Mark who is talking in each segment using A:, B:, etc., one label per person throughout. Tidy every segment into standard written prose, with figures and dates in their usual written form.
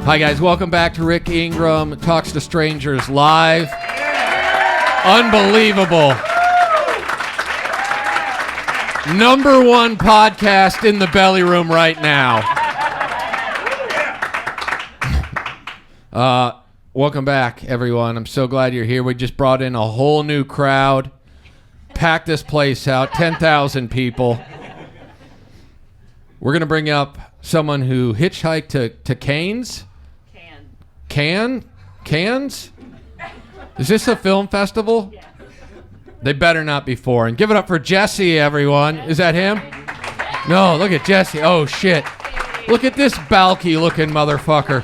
A: Hi, guys. Welcome back to Rick Ingraham Talks to Strangers live. Unbelievable. Number one podcast in the belly room right now. Welcome back, everyone. I'm so glad you're here. We just brought in a whole new crowd. Packed this place out. 10,000 people. We're going to bring up someone who hitchhiked to Cannes. Cannes? Is this a film festival? Yeah. They better not be foreign. Give it up for Jesse, everyone. Is that him? No, look at Jesse. Oh, shit. Look at this bulky-looking motherfucker.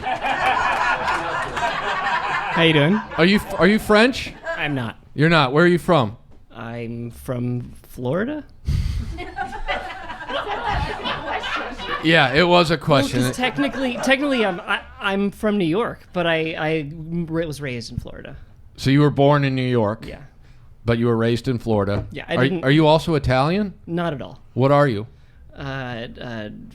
B: How you doing?
A: Are you French?
B: I'm not.
A: You're not. Where are you from?
B: I'm from Florida.
A: Yeah, it was a question.
B: Well, technically, I'm from New York, but I was raised in Florida.
A: So you were born in New York?
B: Yeah.
A: But you were raised in Florida?
B: Yeah.
A: Are you also Italian?
B: Not at all.
A: What are you?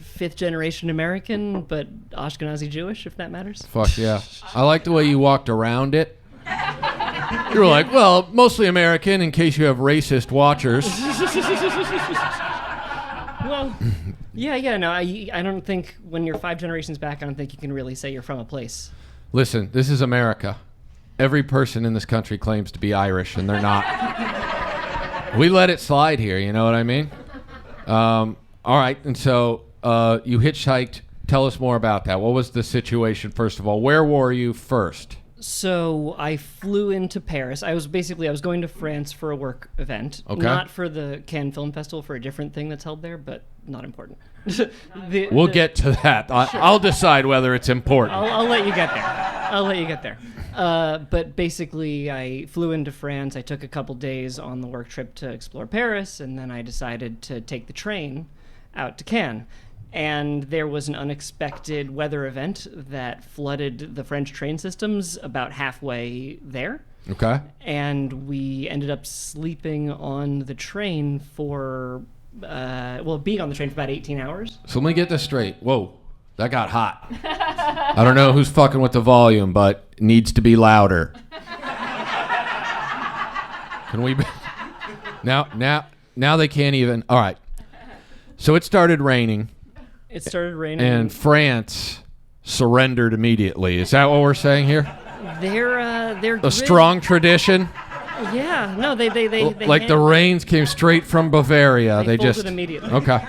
B: Fifth generation American, but Ashkenazi Jewish, if that matters.
A: Fuck yeah. I like the way you walked around it. You were like, well, mostly American in case you have racist watchers.
B: Well, yeah, no, I don't think when you're 5 generations back, I don't think you can really say you're from a place.
A: Listen, this is America. Every person in this country claims to be Irish, and they're not. We let it slide here, you know what I mean? All right, and so you hitchhiked. Tell us more about that. What was the situation, first of all? Where were you first?
B: So I flew into Paris. I was going to France for a work event.
A: Okay.
B: Not for the Cannes Film Festival, for a different thing that's held there, but not important.
A: We'll get to that.
B: Sure.
A: I'll decide whether it's important.
B: I'll let you get there. But basically, I flew into France. I took a couple days on the work trip to explore Paris, and then I decided to take the train out to Cannes. And there was an unexpected weather event that flooded the French train systems about halfway there.
A: Okay.
B: And we ended up sleeping on the train for, being on the train for about 18 hours.
A: So let me get this straight. Whoa, that got hot. I don't know who's fucking with the volume, but it needs to be louder. Can we... Now they can't even... All right. So it started raining.
B: It started raining.
A: And France surrendered immediately. Is that what we're saying here?
B: They're
A: a strong tradition.
B: Yeah, no, they
A: like the rains came straight from Bavaria.
B: They
A: just
B: immediately.
A: Okay.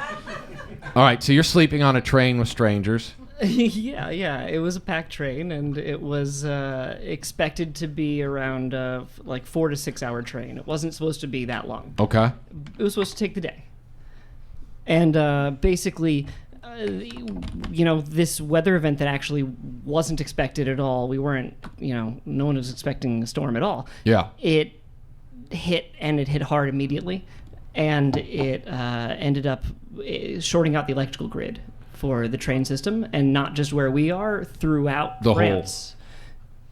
A: All right, so you're sleeping on a train with strangers.
B: Yeah. It was a packed train, and it was expected to be around 4 to 6 hour train. It wasn't supposed to be that long.
A: Okay.
B: It was supposed to take the day. And basically, this weather event that actually wasn't expected at all. We weren't, no one was expecting a storm at all.
A: Yeah.
B: It hit, and it hit hard immediately. And it ended up shorting out the electrical grid for the train system, and not just where we are, throughout France.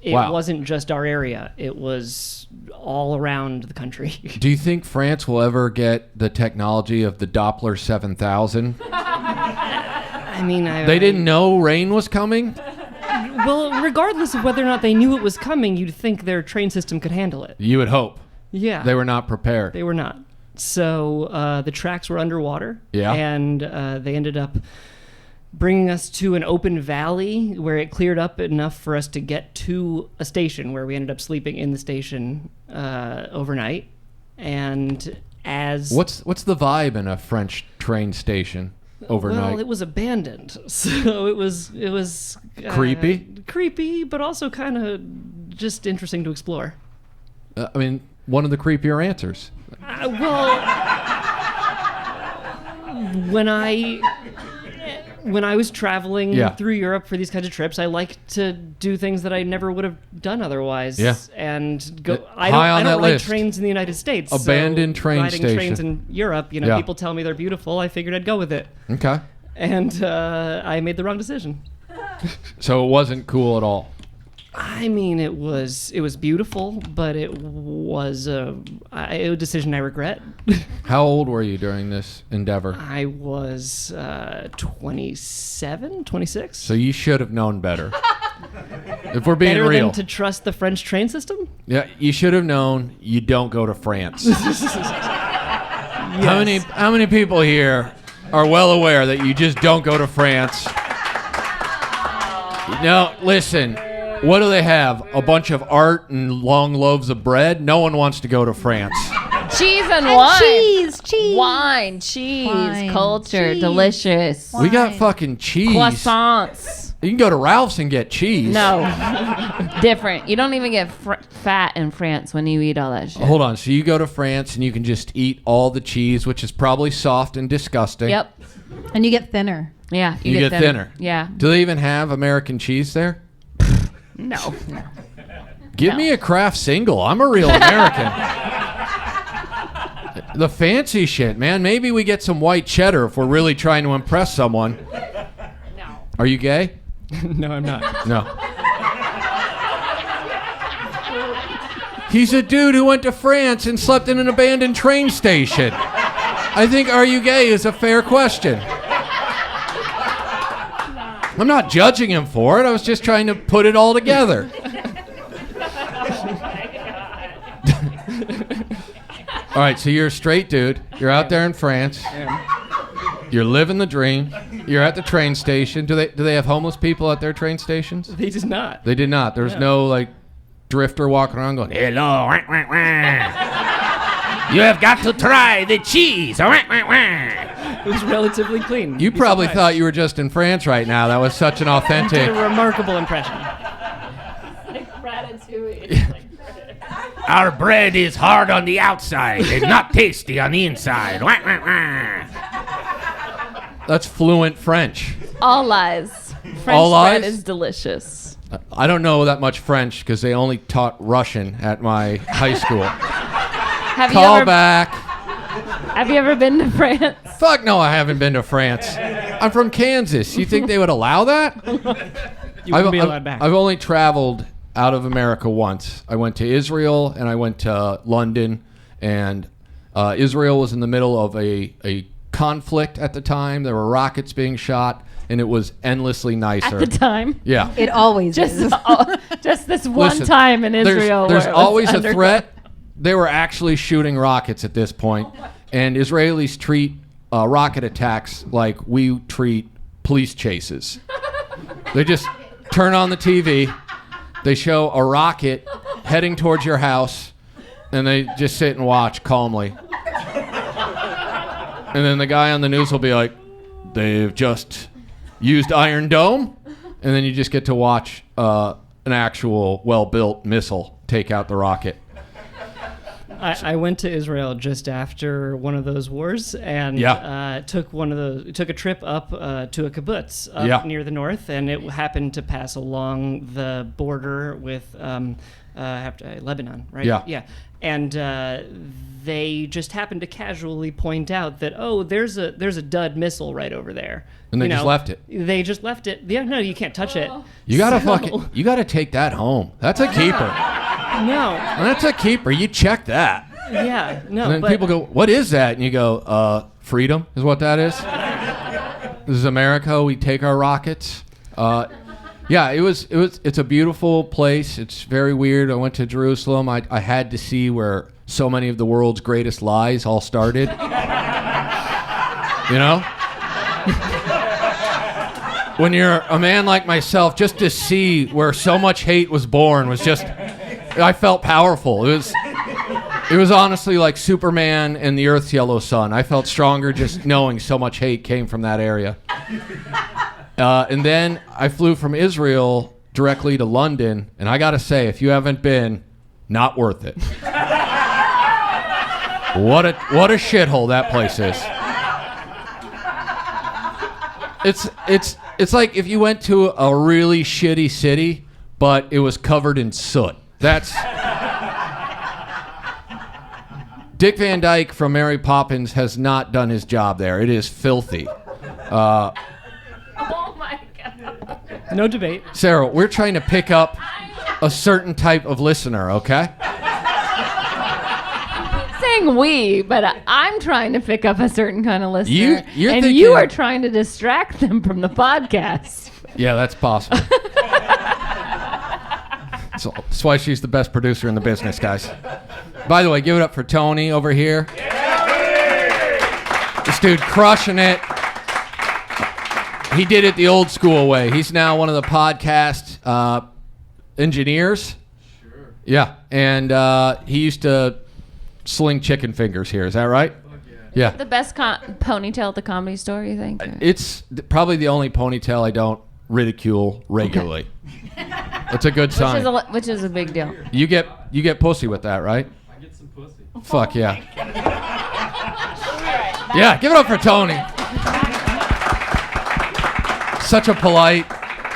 B: It wasn't just our area. It was all around the country.
A: Do you think France will ever get the technology of the Doppler 7000?
B: I mean,
A: they didn't know rain was coming?
B: Well, regardless of whether or not they knew it was coming, you'd think their train system could handle it.
A: You would hope.
B: Yeah.
A: They were not prepared.
B: They were not. So the tracks were underwater.
A: Yeah.
B: And they ended up bringing us to an open valley where it cleared up enough for us to get to a station, where we ended up sleeping in the station overnight. And as...
A: What's the vibe in a French train station overnight?
B: Well, it was abandoned, so it was
A: creepy?
B: Creepy, but also kind of just interesting to explore.
A: I mean, one of the creepier answers.
B: When I was traveling through Europe for these kinds of trips, I like to do things that I never would have done otherwise.
A: Yeah.
B: And go.
A: I
B: don't ride
A: list.
B: Trains in the United States.
A: Abandoned train
B: riding
A: station.
B: Trains in Europe, people tell me they're beautiful. I figured I'd go with it.
A: Okay.
B: And I made the wrong decision.
A: So it wasn't cool at all.
B: I mean, it was beautiful, but it was a decision I regret.
A: How old were you during this endeavor?
B: I was 27, 26.
A: So you should have known better. If we're being
B: Better
A: real.
B: than to trust the French train system?
A: Yeah, you should have known you don't go to France. How many people here are well aware that you just don't go to France? No, listen. What do they have? A bunch of art and long loaves of bread? No one wants to go to France.
C: Cheese and wine.
D: Cheese.
C: Wine, cheese,
D: Wine,
C: culture,
D: cheese.
C: delicious.
A: We got fucking cheese.
C: Croissants.
A: You can go to Ralph's and get cheese.
C: No. Different. You don't even get fat in France when you eat all that shit.
A: Hold on. So you go to France and you can just eat all the cheese, which is probably soft and disgusting.
C: Yep.
D: And you get thinner.
C: Yeah.
A: You get thinner.
C: Yeah.
A: Do they even have American cheese there?
C: No.
A: Give me a Kraft single. I'm a real American. The fancy shit, man. Maybe we get some white cheddar if we're really trying to impress someone.
C: No.
A: Are you gay?
B: No, I'm not.
A: No. He's a dude who went to France and slept in an abandoned train station. I think "Are you gay?" is a fair question. I'm not judging him for it. I was just trying to put it all together. All right, so you're a straight dude. You're out there in France. You're living the dream. You're at the train station. Do they have homeless people at their train stations?
B: They did not.
A: They did not. There was no like drifter walking around going, "Hello, wah, wah, wah. You have got to try the cheese." Wah, wah, wah."
B: It was relatively clean.
A: You
B: Be
A: probably
B: surprised.
A: thought you were just in France right now. That was such an
B: Did
A: authentic.
B: a remarkable impression.
A: Our bread is hard on the outside and not tasty on the inside. Wah, wah, wah. That's fluent French.
C: All lies. French
A: All
C: bread
A: lies?
C: is delicious.
A: I don't know that much French because they only taught Russian at my high school.
C: Have
A: Call
C: you ever
A: back.
C: Have you ever been to France?
A: Fuck no, I haven't been to France. I'm from Kansas. You think they would allow that?
B: You wouldn't be allowed back.
A: I've only traveled out of America once. I went to Israel and I went to London, and Israel was in the middle of a conflict at the time. There were rockets being shot, and it was endlessly nicer.
C: At the time?
A: Yeah.
D: It always
C: Just,
D: is.
C: just this one
A: Listen,
C: time in Israel.
A: There's
C: where it was
A: always a
C: under-
A: threat. They were actually shooting rockets at this point, and Israelis treat rocket attacks like we treat police chases. They just turn on the TV, they show a rocket heading towards your house, and they just sit and watch calmly. And then the guy on the news will be like, "They've just used Iron Dome," and then you just get to watch an actual well-built missile take out the rocket.
B: I went to Israel just after one of those wars and took a trip up to a kibbutz up near the north, and it happened to pass along the border with Lebanon, right?
A: Yeah.
B: And they just happened to casually point out that, oh, there's a dud missile right over there.
A: And they just left it.
B: They just left it. Yeah, no, you can't touch it.
A: You gotta take that home. That's a keeper.
B: No.
A: That's a keeper. You check that.
B: Yeah, no.
A: And then
B: but
A: people go, "What is that?" And you go, "Freedom is what that is." This is America. We take our rockets. It's a beautiful place. It's very weird. I went to Jerusalem. I had to see where so many of the world's greatest lies all started. You know? When you're a man like myself, just to see where so much hate was born was just, I felt powerful. It was honestly like Superman and the Earth's yellow sun. I felt stronger just knowing so much hate came from that area. And then I flew from Israel directly to London, and I gotta say, if you haven't been, not worth it. What a shithole that place is. It's like if you went to a really shitty city, but it was covered in soot. That's Dick Van Dyke from Mary Poppins has not done his job there. It is filthy.
C: Oh my God.
B: no debate.
A: Sarah, we're trying to pick up a certain type of listener, okay?
C: Saying we, but I'm trying to pick up a certain kind of listener.
A: You're
C: and
A: thinking-
C: you are trying to distract them from the podcast.
A: Yeah, that's possible. That's why she's the best producer in the business, guys. By the way, give it up for Tony over here. This dude crushing it. He did it the old school way. He's now one of the podcast engineers. Sure. Yeah, and he used to sling chicken fingers here. Is that right? Yeah.
C: The best ponytail at the Comedy Store, you think?
A: It's probably the only ponytail I don't ridicule regularly. That's a good sign.
C: Which is a big deal.
A: You get pussy with that, right?
E: I get some pussy.
A: Fuck yeah. Yeah, give it up for Tony. Such a polite,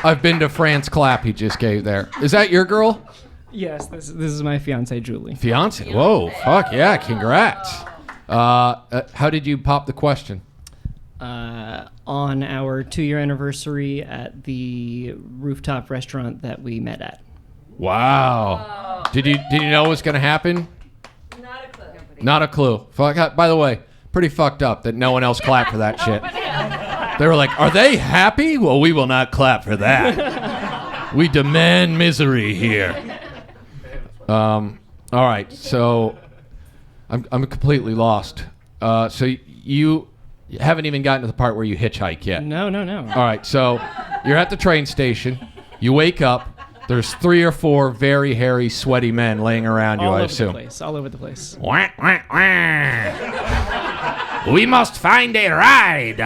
A: I've been to France clap he just gave there. Is that your girl?
B: Yes, this is my fiance Julie.
A: Fiance? Whoa, fuck yeah, congrats. How did you pop the question?
B: On our 2-year anniversary at the rooftop restaurant that we met at.
A: Wow. Did you know it was going to happen? Not a clue. Not a clue. Fuck. By the way, pretty fucked up that no one else clapped for that shit. They were like, are they happy? Well, we will not clap for that. We demand misery here. All right, so I'm completely lost. So you haven't even gotten to the part where you hitchhike yet.
B: No.
A: All right, so you're at the train station. You wake up. There's 3 or 4 very hairy, sweaty men laying around you, I assume.
B: All over the place.
A: Wah, wah, wah. We must find a ride.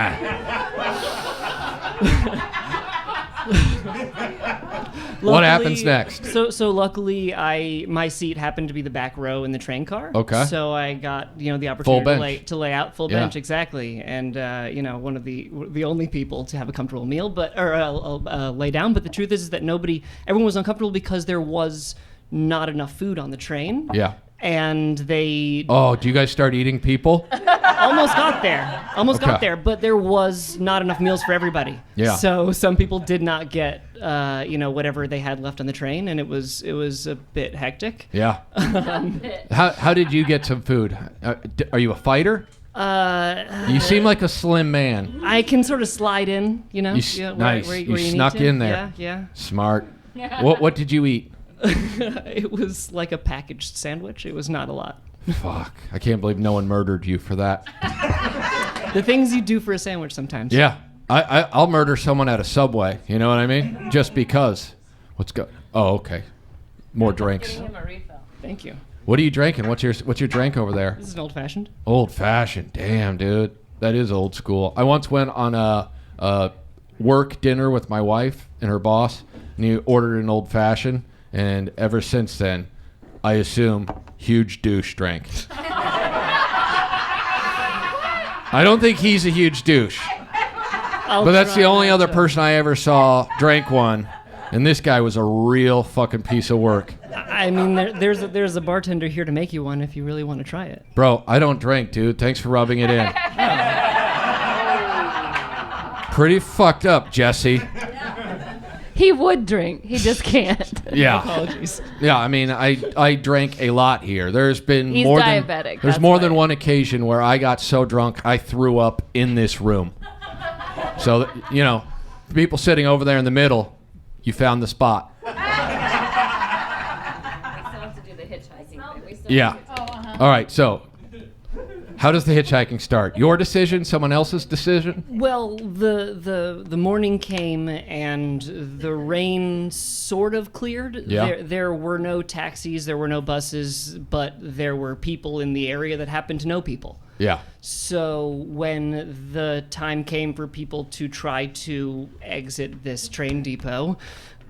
A: What happens next?
B: So luckily, my seat happened to be the back row in the train car.
A: Okay.
B: So I got the opportunity to lay out full
A: Yeah.
B: bench exactly, and one of the only people to have a comfortable meal, lay down. But the truth is that everyone was uncomfortable because there was not enough food on the train.
A: Yeah.
B: And they
A: do you guys start eating people?
B: almost got there.
A: Okay.
B: Got there, but there was not enough meals for everybody.
A: Yeah.
B: So some people did not get whatever they had left on the train, and it was a bit hectic.
A: Yeah. How did you get some food? Are you a fighter? You seem like a slim man.
B: I can sort of slide in,
A: Nice.
B: where
A: You
B: need
A: snuck
B: to.
A: in there.
B: Yeah.
A: Smart. What did you eat?
B: It was like a packaged sandwich. It was not a lot.
A: Fuck. I can't believe no one murdered you for that.
B: The things you do for a sandwich sometimes.
A: Yeah. I'll murder someone at a Subway. You know what I mean? Just because. Oh, okay. More drinks.
B: Thank you.
A: What are you drinking? What's your drink over there?
B: This is an old-fashioned.
A: Old-fashioned. Damn, dude. That is old school. I once went on a work dinner with my wife and her boss, and he ordered an old-fashioned, and ever since then, I assume huge douche drank. I don't think he's a huge douche, but that's the only other person I ever saw drank one, and this guy was a real fucking piece of work.
B: I mean, there's a bartender here to make you one if you really want to try it.
A: Bro, I don't drink, dude. Thanks for rubbing it in. Pretty fucked up, Jesse.
C: He would drink. He just can't.
A: Yeah.
B: Apologies.
A: Yeah, I mean, I drank a lot here. There's been
C: He's
A: more
C: diabetic,
A: there's
C: that's
A: more
C: why.
A: than one occasion where I got so drunk I threw up in this room. So, people sitting over there in the middle, you found the spot.
C: We still have to do the hitchhiking thing.
A: Yeah. All right, so how does the hitchhiking start? Your decision, someone else's decision?
B: Well, the morning came and the rain sort of cleared.
A: Yeah.
B: There were no taxis, there were no buses, but there were people in the area that happened to know people.
A: Yeah.
B: So when the time came for people to try to exit this train depot,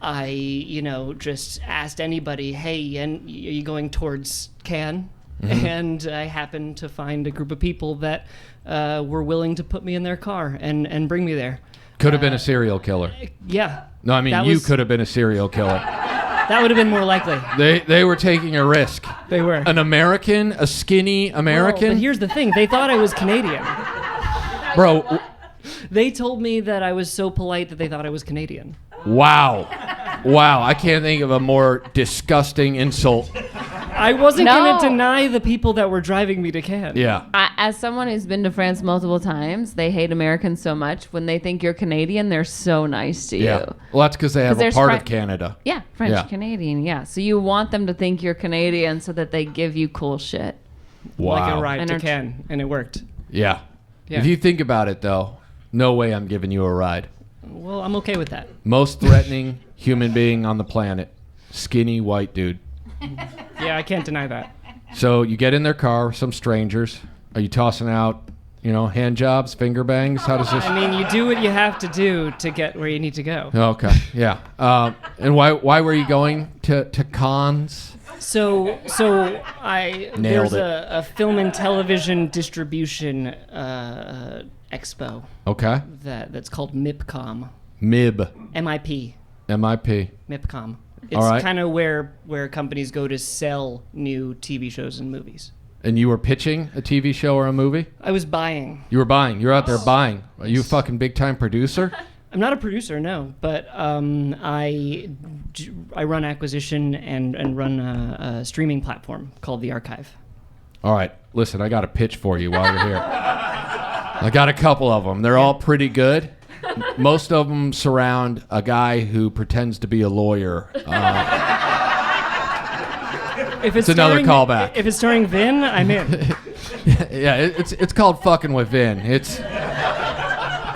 B: I, just asked anybody, hey, and are you going towards Cannes? Mm-hmm. And I happened to find a group of people that were willing to put me in their car and bring me there.
A: Could have been a serial killer.
B: Yeah.
A: No, I mean, you could have been a serial killer.
B: That would have been more likely.
A: They were taking a risk.
B: They were.
A: An American, a skinny American.
B: But here's the thing. They thought I was Canadian.
A: Bro.
B: They told me that I was so polite that they thought I was Canadian.
A: Wow. I can't think of a more disgusting insult
B: I wasn't
C: No.
B: going to deny the people that were driving me to Cannes.
A: Yeah.
C: As someone who's been to France multiple times, they hate Americans so much. When they think you're Canadian, they're so nice to
A: Yeah.
C: you.
A: Well, that's because they have a
C: there's
A: part
C: Fre-
A: of Canada.
C: Yeah, French
A: Yeah.
C: Canadian. Yeah, so you want them to think you're Canadian so that they give you cool shit.
A: Wow.
B: Like a ride to
C: Ener-
B: Cannes, and it worked.
A: Yeah.
B: Yeah.
A: If you think about it, though, no way I'm giving you a ride.
B: Well, I'm okay with that.
A: Most threatening human being on the planet. Skinny white dude.
B: Yeah, I can't deny that.
A: So you get in their car, some strangers. Are you tossing out, hand jobs, finger bangs? How does this?
B: I mean, you do what you have to do to get where you need to go.
A: Okay, yeah. And why were you going to Cannes?
B: So
A: Nailed
B: there's
A: it.
B: a film and television distribution expo
A: Okay.
B: that's called MIPCOM.
A: MIB.
B: MIP.
A: MIP.
B: MIPCOM. It's
A: All right.
B: kind of where companies go to sell new TV shows and movies.
A: And you were pitching a TV show or a movie?
B: I was buying.
A: You were buying. You're out there buying. Are you a fucking big time producer?
B: I'm not a producer, no, but I run acquisition and run a streaming platform called The Archive.
A: All right. Listen, I got a pitch for you while you're here. I got a couple of them. They're all pretty good. Most of them surround a guy who pretends to be a lawyer.
B: If
A: It's another callback.
B: If it's starring Vin, I'm in.
A: Yeah, it's called Fucking with Vin.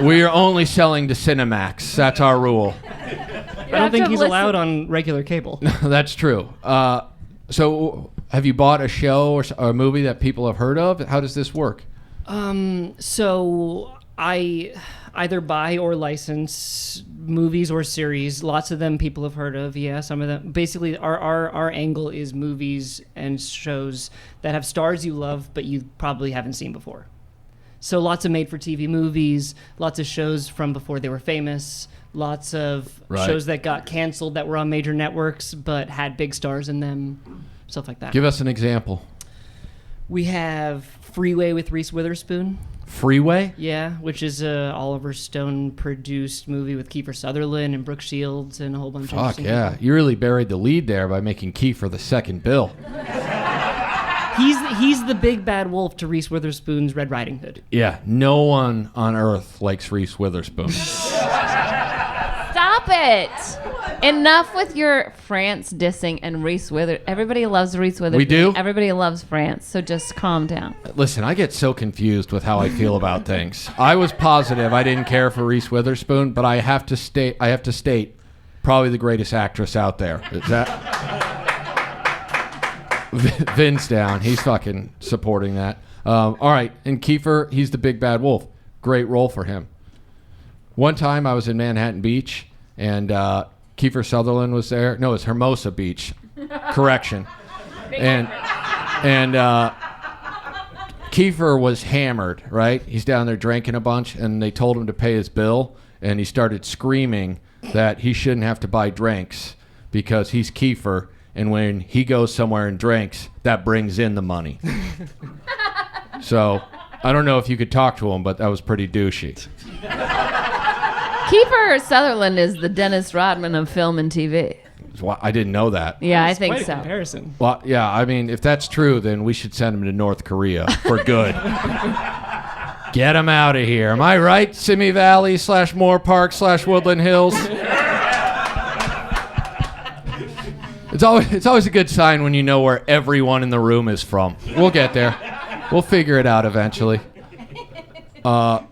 A: We are only selling to Cinemax. That's our rule.
B: I don't think he's allowed on regular cable.
A: That's true. So have you bought a show or a movie that people have heard of? How does this work?
B: So I either buy or license movies or series. Lots of them people have heard of. Yeah, some of them. Basically, our angle is movies and shows that have stars you love, but you probably haven't seen before. So lots of made-for-TV movies, lots of shows from before they were famous, lots of shows that got canceled that were on major networks but had big stars in them, stuff like that.
A: Give us an example.
B: We have Freeway with Reese Witherspoon.
A: Freeway?
B: Yeah, which is a Oliver Stone produced movie with Kiefer Sutherland and Brooke Shields and a whole bunch of
A: Fuck
B: interesting
A: yeah.
B: people.
A: You really buried the lead there by making Kiefer the second bill.
B: He's the big bad wolf to Reese Witherspoon's Red Riding Hood.
A: Yeah, no one on earth likes Reese Witherspoon.
C: Stop it! Enough with your France dissing and Reese Witherspoon. Everybody loves Reese Witherspoon.
A: We do?
C: Everybody loves France, so just calm down.
A: Listen, I get so confused with how I feel about things. I was positive I didn't care for Reese Witherspoon, but I have to state probably the greatest actress out there. Is that Vin's down. He's fucking supporting that. All right, and Kiefer, he's the big bad wolf. Great role for him. One time I was in Manhattan Beach, and Kiefer Sutherland was there. No, it's Hermosa Beach. Correction. And Kiefer was hammered, right? He's down there drinking a bunch, and they told him to pay his bill, and he started screaming that he shouldn't have to buy drinks because he's Kiefer, and when he goes somewhere and drinks, that brings in the money. So I don't know if you could talk to him, but that was pretty douchey.
C: Kiefer Sutherland is the Dennis Rodman of film and TV.
A: I didn't know that.
C: Yeah, I
B: It's
C: think
B: quite a
C: so.
B: comparison.
A: Well, yeah, I mean, if that's true, then we should send him to North Korea for good. Get him out of here. Am I right? Simi Valley / Moore Park / Woodland Hills. It's always a good sign when you know where everyone in the room is from. We'll get there. We'll figure it out eventually. All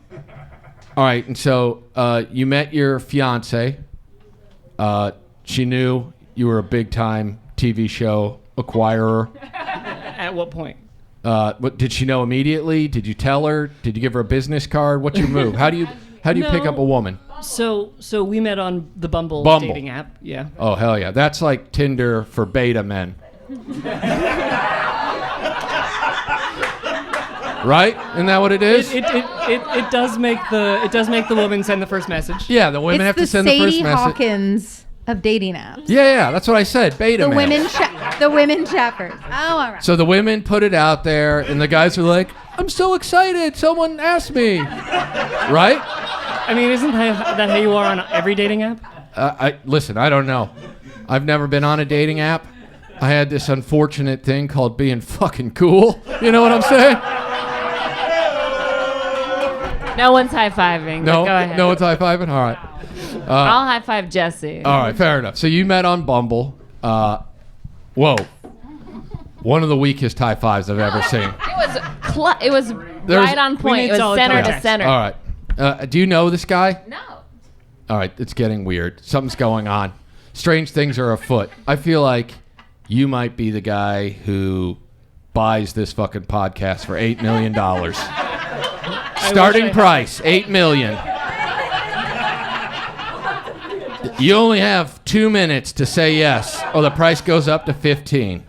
A: right, and so you met your fiance. She knew you were a big-time TV show acquirer.
B: At what point?
A: What did she know immediately? Did you tell her? Did you give her a business card? What's your move? How do you pick
B: No.
A: up a woman?
B: So we met on the Bumble dating app. Yeah.
A: Oh hell yeah, that's like Tinder for beta men. Right? Isn't that what it is?
B: It does make the woman send the first message.
A: Yeah, the women have to send the first
D: Sadie
A: message.
D: Hawkins of dating apps.
A: Yeah, that's what I said. Beta
D: The
A: men.
D: women shepherds. Oh, all right.
A: So the women put it out there, and the guys were like, "I'm so excited! Someone asked me." Right?
B: I mean, isn't that how you are on every dating app?
A: Listen, I don't know. I've never been on a dating app. I had this unfortunate thing called being fucking cool. You know what I'm saying?
C: No one's high-fiving.
A: No,
C: Go ahead.
A: no one's high-fiving? All right.
C: I'll high-five Jesse.
A: All right, fair enough. So you met on Bumble. Whoa. One of the weakest high fives I've ever seen.
C: It was right on point. It was center to center.
A: All right. Do you know this guy?
C: No.
A: All right, it's getting weird. Something's going on. Strange things are afoot. I feel like you might be the guy who buys this fucking podcast for $8 million. Starting price, $8 million. You only have 2 minutes to say yes, or the price goes up to 15.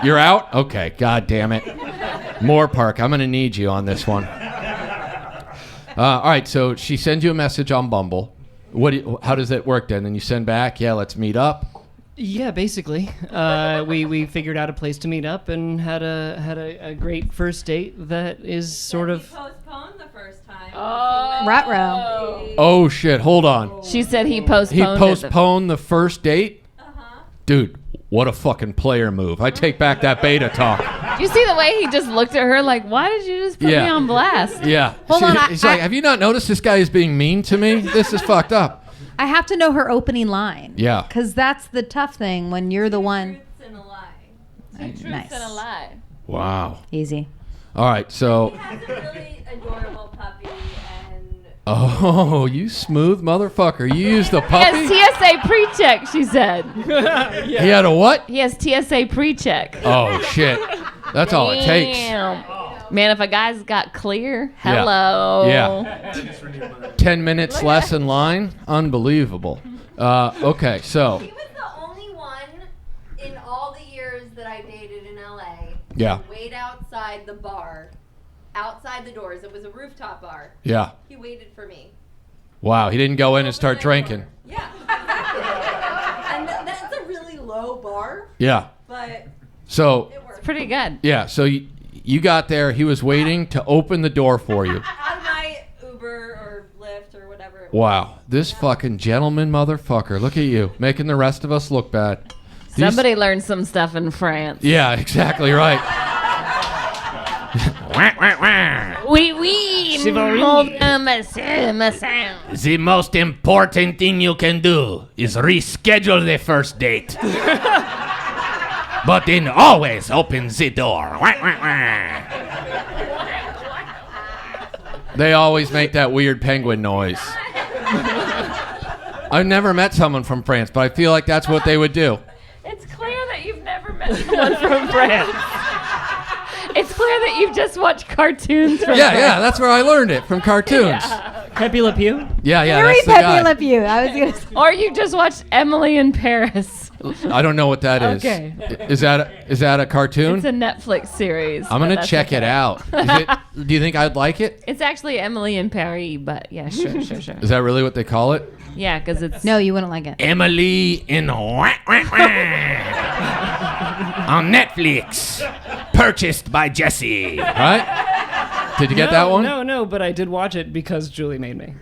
A: You're out? Okay, god damn it. Moore Park, I'm going to need you on this one. All right, so she sends you a message on Bumble. How does that work then? And you send back, yeah, let's meet up?
B: Yeah, basically. We figured out a place to meet up and had a great first date that is sort of...
E: postponed the first time.
D: Ruh-roh.
A: Oh, shit, hold on.
C: She said he postponed
A: He postponed the first date? Dude, what a fucking player move. I take back that beta talk.
C: You see the way he just looked at her like, why did you just put me on blast?
A: Yeah.
D: Hold on,
A: He's like, have you not noticed this guy is being mean to me? This is fucked up.
D: I have to know her opening line.
A: Yeah.
D: Because that's the tough thing when you're the one.
E: Truths and a lie.
C: Truths
D: Nice.
C: and a lie.
A: Wow.
D: Easy.
A: All right, so...
E: He has a really adorable puppy, and
A: Oh, you smooth motherfucker. You used the puppy?
C: He has TSA pre-check, she said.
A: He had a what?
C: He has TSA pre-check.
A: Oh, shit. That's all it takes.
C: Damn. Man, if a guy's got clear, hello.
A: Yeah. 10 minutes less in line? Unbelievable. Okay, so...
E: he was the only one in all the years that I dated in LA.
A: Yeah.
E: Wait outside the bar, outside the doors. It was a rooftop bar.
A: Yeah.
E: He waited for me.
A: Wow, he didn't go in and start drinking.
E: Yeah, exactly. And that's a really low bar,
A: Yeah.
E: but
A: So,
E: it worked.
C: Pretty good.
A: yeah, so you got there. He was waiting to open the door for you.
E: Out of my Uber or Lyft or whatever. It was.
A: Wow, this fucking gentleman motherfucker. Look at you, making the rest of us look bad.
C: Somebody learned some stuff in France.
A: Yeah, exactly right.
C: Oui, oui.
F: The most important thing you can do is reschedule the first date. But then always open the door.
A: They always make that weird penguin noise. I've never met someone from France, but I feel like that's what they would do.
C: It's clear that you've never met someone from France. It's clear that you've just watched cartoons from France.
A: Yeah, that's where I learned it, from cartoons.
B: Pepe Le Pew?
A: Yeah,
D: Very
A: that's the
D: Pepe
A: guy.
D: Le Pew. I was gonna say.
C: Or you just watched Emily in Paris.
A: I don't know what that is.
C: Okay.
A: Is that a cartoon?
C: It's a Netflix series.
A: I'm
C: but
A: gonna
C: that's
A: check it
C: okay.
A: out. Do you think I'd like it?
C: It's actually Emily in Paris, but yeah, sure.
A: Is that really what they call it?
C: Yeah, because it's...
D: No, you wouldn't like it.
F: Emily in on Netflix. Purchased by Jesse.
A: Right? Did you get that one?
B: No, but I did watch it because Julie made me.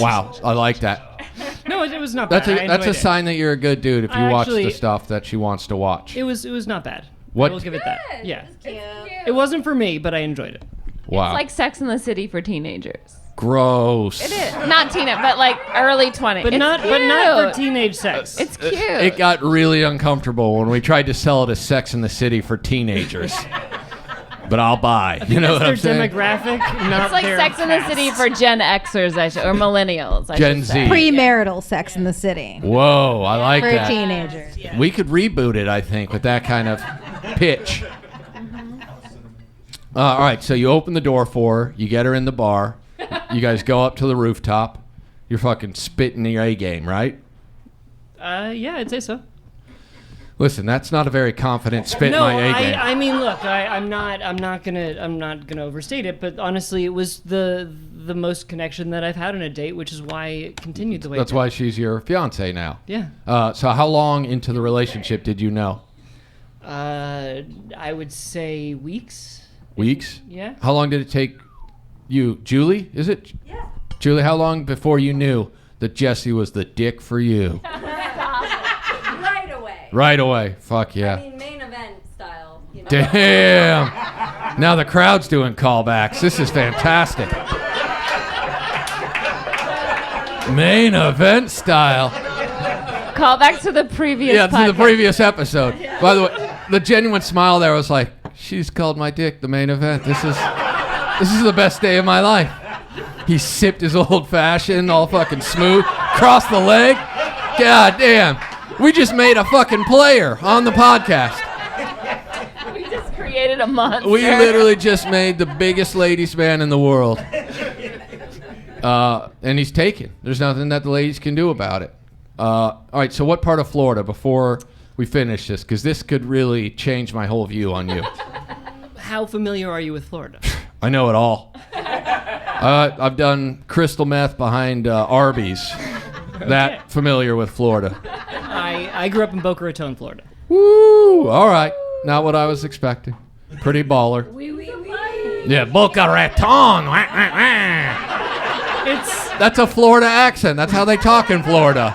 A: Wow, I like that.
B: No, it was not
A: That's
B: bad.
A: a that's a sign that you're a good dude if you
B: I
A: watch
B: actually-
A: the stuff that she wants to watch.
B: It was not bad.
A: What-
B: I will give it that. Yeah.
E: Cute.
B: It wasn't for me, but I enjoyed it.
A: Wow.
C: It's like Sex in the City for teenagers.
A: Gross.
C: It is. Not teenage, but like early 20s.
B: But
C: It's
B: not
C: cute.
B: for teenage sex.
C: It's cute.
A: It got really uncomfortable when we tried to sell it as Sex in the City for teenagers. But I'll buy. You know what
B: their
A: I'm saying?
B: demographic, not
C: It's like
B: their
C: Sex in the
B: past.
C: City for Gen Xers, or millennials. I
A: Gen
C: should say.
A: Z.
D: Premarital Sex in the City.
A: Whoa, I like
D: For
A: that.
D: teenagers.
A: We could reboot it, I think, with that kind of pitch. All right, so you open the door for her. You get her in the bar. You guys go up to the rooftop. You're fucking spitting the A game, right?
B: Yeah, I'd say so.
A: Listen, that's not a very confident spit in my A game.
B: I mean, look, I'm not gonna overstate it, but honestly, it was the most connection that I've had on a date, which is why it continued the way.
A: That's why she's your fiance now.
B: Yeah.
A: So how long into the relationship did you know?
B: I would say weeks.
A: Weeks?
B: Yeah.
A: How long did it take you? Julie, is it?
E: Yeah.
A: Julie, how long before you knew that Jesse was the dick for you?
E: Right away.
A: Right away. Fuck yeah.
E: I mean, main event style. You know?
A: Damn. Now the crowd's doing callbacks. This is fantastic. Main event style.
C: Call back to the previous
A: Yeah, to the
C: podcast.
A: previous episode. By the way, the genuine smile there was like, she's called my dick the main event. This is the best day of my life. He sipped his old fashioned, all fucking smooth, crossed the leg. God damn. We just made a fucking player on the podcast.
C: We just created a monster.
A: We literally just made the biggest ladies man in the world. And he's taken. There's nothing that the ladies can do about it. All right, so what part of Florida before we finish this? Because this could really change my whole view on you.
B: How familiar are you with Florida?
A: I know it all. I've done crystal meth behind Arby's. That familiar with Florida.
B: I grew up in Boca Raton, Florida.
A: Woo! All right. Not what I was expecting. Pretty baller. Yeah, Boca Raton. Wah, wah, wah. That's a Florida accent. That's how they talk in Florida.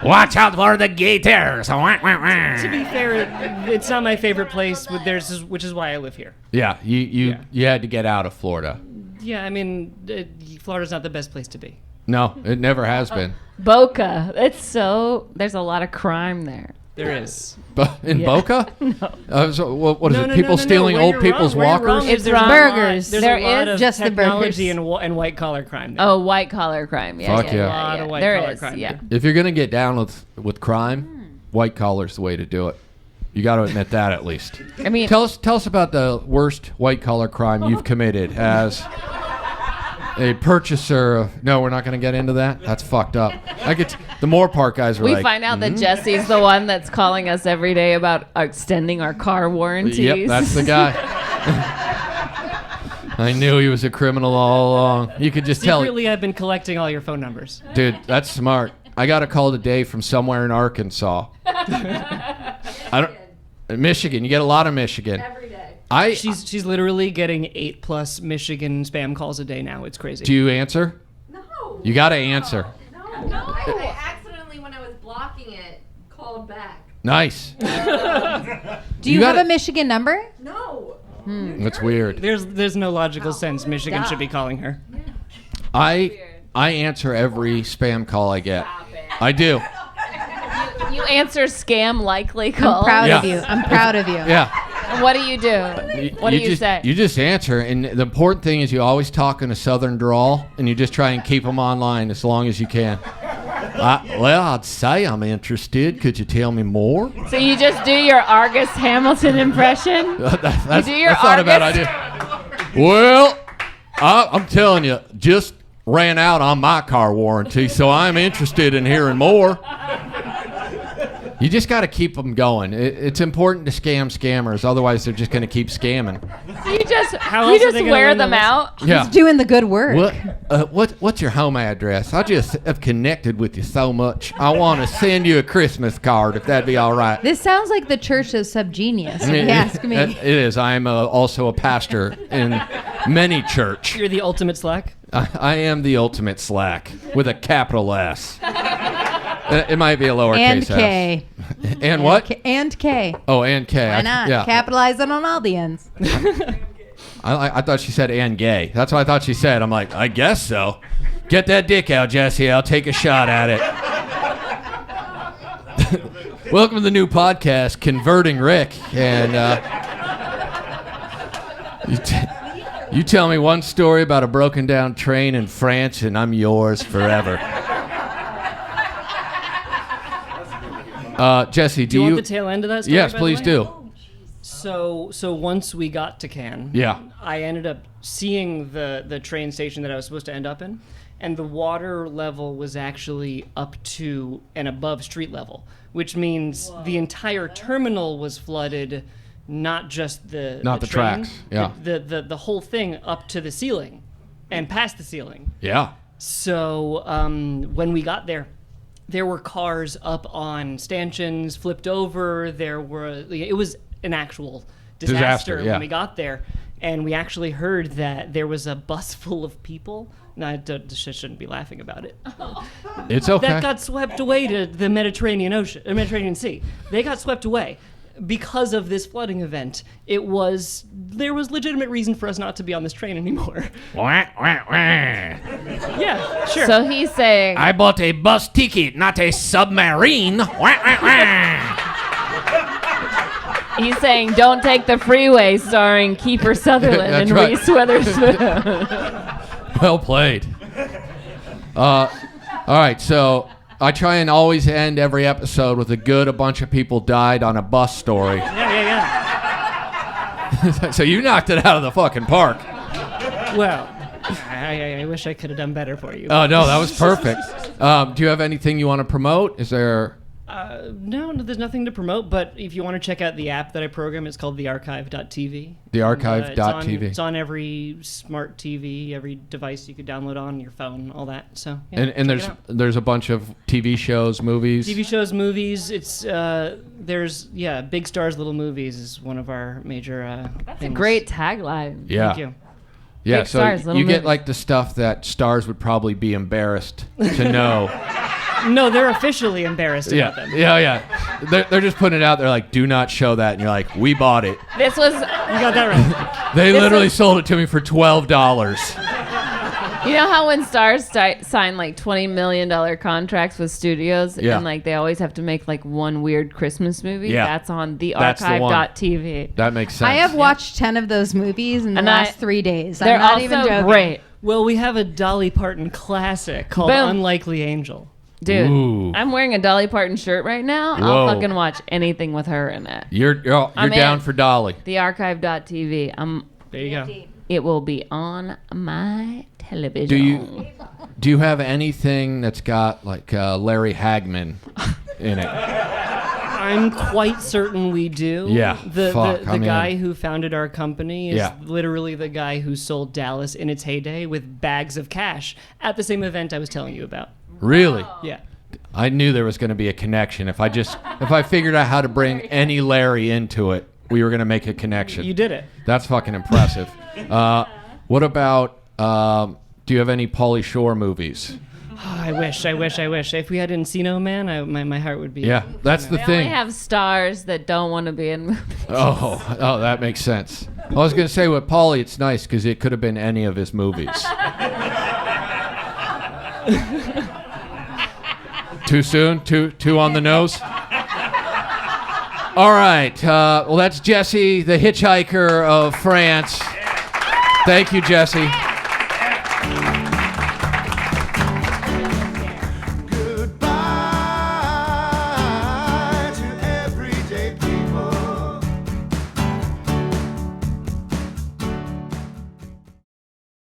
F: Watch out for the gators. Wah, wah, wah.
B: To be fair, it's not my favorite place, which is why I live here.
A: Yeah, you had to get out of Florida.
B: Yeah, I mean, Florida's not the best place to be.
A: No, it never has been.
C: Boca. There's a lot of crime there.
B: There is.
A: But in Boca? No. So what is
B: No,
A: it?
B: no,
A: People
B: no, no,
A: stealing
B: where
A: old
B: you're
A: people's
B: wrong, where you're
A: walkers?
B: wrong is
C: It's
B: there's
C: wrong.
B: a lot-
D: Burgers.
B: There's
C: There
B: a lot
C: is
B: of
D: just the
B: technology
D: burgers.
B: and white collar crime. There.
C: Oh, white collar crime. Yeah,
A: Fuck yeah.
B: A lot of white
C: There
B: collar
C: is,
B: crime.
C: yeah.
A: If you're gonna get down with crime, white collar's the way to do it. You got to admit that at least.
C: I mean,
A: Tell us about the worst white collar crime you've committed as a purchaser of. No, we're not gonna get into that. That's fucked up. The Moorpark guys were
C: we
A: like,
C: find out that Jesse's the one that's calling us every day about extending our car warranties.
A: Yep, that's the guy. I knew he was a criminal all along. You could just tell.
B: Secretly, I've been collecting all your phone numbers.
A: Dude, that's smart. I got a call today from somewhere in Arkansas. Michigan. You get a lot of Michigan.
E: Every day.
B: She's literally getting 8+ Michigan spam calls a day now. It's crazy.
A: Do you answer?
E: No.
A: You got to answer.
E: No. I accidentally, when I was blocking it, called back.
A: Nice.
D: Do you
A: You
D: have
A: gotta-
D: a Michigan number?
E: No.
A: That's weird.
B: There's no logical sense Michigan should be calling her.
A: I answer every spam call I get. I do.
C: You answer scam likely
D: I'm
C: calls.
D: proud
A: Yeah.
D: of you. I'm proud of you.
A: Yeah.
C: What do you do? What do you
A: just,
C: say?
A: You just answer, and the important thing is you always talk in a southern drawl, and you just try and keep them online as long as you can. Well, I'd say I'm interested. Could you tell me more?
C: So you just do your Argus Hamilton impression?
A: That's
C: do your
A: not a bad
C: Argus?
A: idea. Well, I'm telling you, just ran out on my car warranty, so I'm interested in hearing more. You just got to keep them going. It's important to scam scammers, otherwise they're just going to keep scamming.
C: You just
B: How else are they gonna
C: wear
B: learn
C: them
B: the lesson?
C: out?
A: Yeah.
D: He's doing the good work.
A: What's your home address? I just have connected with you so much. I want to send you a Christmas card, if that'd be all right.
D: This sounds like the Church of Subgenius, if you ask me.
A: It is. I'm also a pastor in many church.
B: You're the ultimate slack.
A: I am the ultimate slack with a capital S. It might be a lowercase
D: And
A: s.
D: K.
A: And what?
D: And K.
A: Oh, and K.
D: Why not?
A: Yeah.
D: Capitalizing on all the ends.
A: I thought she said and gay. That's what I thought she said. I'm like, I guess so. Get that dick out, Jesse. I'll take a shot at it. Welcome to the new podcast, Converting Rick. And you tell me one story about a broken down train in France, and I'm yours forever. Jesse,
B: Do you want the tail end of that story?
A: Yes,
B: by the
A: please
B: way?
A: do.
B: So once we got to Cannes,
A: Yeah.
B: I ended up seeing the train station that I was supposed to end up in, and the water level was actually up to and above street level, which means the entire terminal was flooded, not just the
A: Not the
B: train,
A: tracks, yeah.
B: the whole thing up to the ceiling, and past the ceiling.
A: Yeah.
B: So when we got there, there were cars up on stanchions, flipped over. It was an actual disaster
A: yeah.
B: when we got there. and we actually heard that there was a bus full of people. No, I shouldn't be laughing about it.
A: It's okay.
B: That got swept away to the Mediterranean Sea. They got swept away because of this flooding event. There was legitimate reason for us not to be on this train anymore.
F: Wah, wah, wah.
B: Yeah, sure.
C: So he's saying,
F: I bought a bus ticket, not a submarine. Wah, wah, wah.
C: he's saying, don't take the freeway, starring Kiefer Sutherland and
A: right.
C: Reese Witherspoon.
A: Well played. All right, so I try and always end every episode with a bunch of people died on a bus story.
B: Yeah.
A: So you knocked it out of the fucking park.
B: Well, I wish I could have done better for you.
A: Oh, no, that was perfect. Do you have anything you want to promote? Is there...
B: No, there's nothing to promote, but if you want to check out the app that I program, it's called thearchive.tv.
A: Thearchive.tv.
B: It's on every smart TV, every device you could download on your phone, all that. So, yeah,
A: And there's a bunch of TV shows, movies.
B: TV shows, movies. It's Big Stars, Little Movies is one of our major
C: That's
B: things.
C: a great tagline.
A: Yeah.
B: Thank you.
A: Yeah,
C: Big
A: so
C: Stars, Little
A: you get
C: Movies.
A: like the stuff that stars would probably be embarrassed to know.
B: No, they're officially embarrassed
A: Yeah,
B: about them.
A: yeah. They're just putting it out there like, do not show that. And you're like, we bought it.
C: This was,
B: You got that right.
A: They
C: This
A: literally
C: is-
A: sold it to me for $12.
C: you know how when stars sign like $20 million contracts with studios
A: Yeah.
C: and like they always have to make like one weird Christmas movie?
A: Yeah.
C: That's on
A: That's the one.
C: thearchive.tv.
A: That makes sense.
D: I have watched 10 of those movies in the
C: And
D: last 3 days.
C: They're
D: I'm not
C: also
D: even joking.
C: great.
B: Well, we have a Dolly Parton classic called
C: Boom.
B: Unlikely Angel.
C: Dude,
A: Ooh.
C: I'm wearing a Dolly Parton shirt right now.
A: Whoa.
C: I'll fucking watch anything with her in it.
A: You're
C: I'm
A: down
C: in.
A: for Dolly.
C: Thearchive.tv.
B: There you go.
C: It will be on my television.
A: Do you have anything that's got like Larry Hagman in it?
B: I'm quite certain we do.
A: Yeah,
B: The
A: fuck, I'm
B: guy
A: in.
B: who founded our company is
A: Yeah.
B: literally the guy who sold Dallas in its heyday with bags of cash at the same event I was telling you about.
A: Really?
B: Yeah.
A: I knew there was going to be a connection. If I figured out how to bring any Larry into it, we were going to make a connection.
B: You did it.
A: That's fucking impressive. What about, do you have any Pauly Shore movies?
B: Oh, I wish. If we had Encino Man, my heart would be.
A: Yeah, that's the
C: They
A: thing.
C: only have stars that don't want to be in movies.
A: Oh, that makes sense. I was going to say with Pauly, it's nice because it could have been any of his movies. Too soon? Too on the nose? All right. Well, that's Jesse, the hitchhiker of France. Thank you, Jesse.